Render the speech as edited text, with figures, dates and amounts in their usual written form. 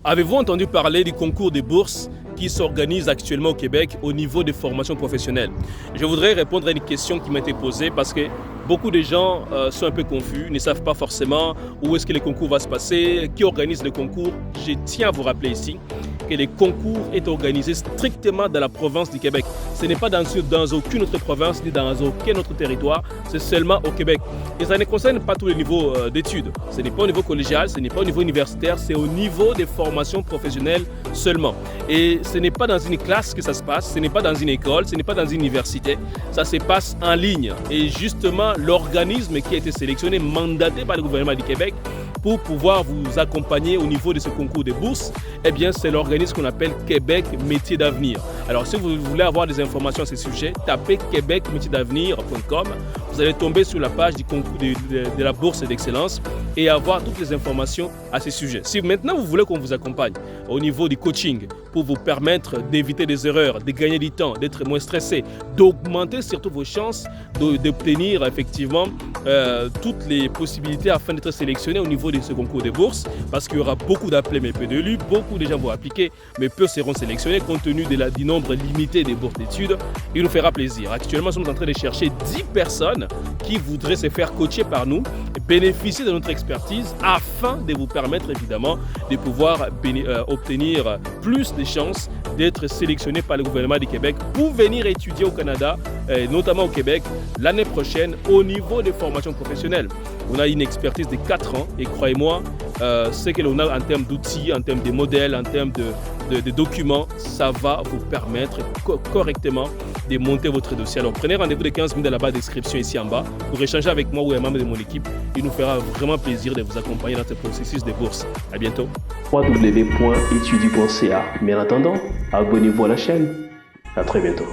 Avez-vous entendu parler du concours des bourses qui s'organise actuellement au Québec au niveau des formations professionnelles? Je voudrais répondre à une question qui m'a été posée parce que beaucoup de gens sont un peu confus, ne savent pas forcément où est-ce que le concours va se passer, qui organise le concours. Je tiens à vous rappeler ici que le concours est organisé strictement dans la province du Québec. Ce n'est pas dans aucune autre province ni dans aucun autre territoire, c'est seulement au Québec. Et ça ne concerne pas tous les niveaux d'études. Ce n'est pas au niveau collégial, ce n'est pas au niveau universitaire, c'est au niveau des formations professionnelles seulement. Et ce n'est pas dans une classe que ça se passe, ce n'est pas dans une école, ce n'est pas dans une université, ça se passe en ligne. Et justement, l'organisme qui a été sélectionné, mandaté par le gouvernement du Québec, pour pouvoir vous accompagner au niveau de ce concours de bourses, eh bien, c'est l'organisme qu'on appelle Québec Métiers d'Avenir. Alors, si vous voulez avoir des informations à ce sujet, tapez québecmétiersdavenir.com. Vous allez tomber sur la page du concours de la bourse d'excellence et avoir toutes les informations à ce sujet. Si maintenant vous voulez qu'on vous accompagne au niveau du coaching pour vous permettre d'éviter des erreurs, de gagner du temps, d'être moins stressé, d'augmenter surtout vos chances d'obtenir effectivement toutes les possibilités afin d'être sélectionné au niveau de ce concours de bourse, parce qu'il y aura beaucoup d'appelés mais peu de lus, beaucoup de gens vont appliquer mais peu seront sélectionnés compte tenu du nombre limité des bourses d'études. Il nous fera plaisir. Actuellement, nous sommes en train de chercher 10 personnes qui voudraient se faire coacher par nous, bénéficier de notre expertise afin de vous permettre évidemment de pouvoir obtenir plus de chances d'être sélectionné par le gouvernement du Québec pour venir étudier au Canada, notamment au Québec, l'année prochaine au niveau des formations professionnelles. On a une expertise de 4 ans et croyez-moi, ce que l'on a en termes d'outils, en termes de modèles, en termes de documents, ça va vous permettre correctement de monter votre dossier. Alors prenez rendez-vous de 15 minutes dans la barre de description ici en bas pour échanger avec moi ou un membre de mon équipe. Il nous fera vraiment plaisir de vous accompagner dans ce processus de bourse. À bientôt. www.etudiebourse.ca. Mais en attendant, abonnez-vous à la chaîne. À très bientôt.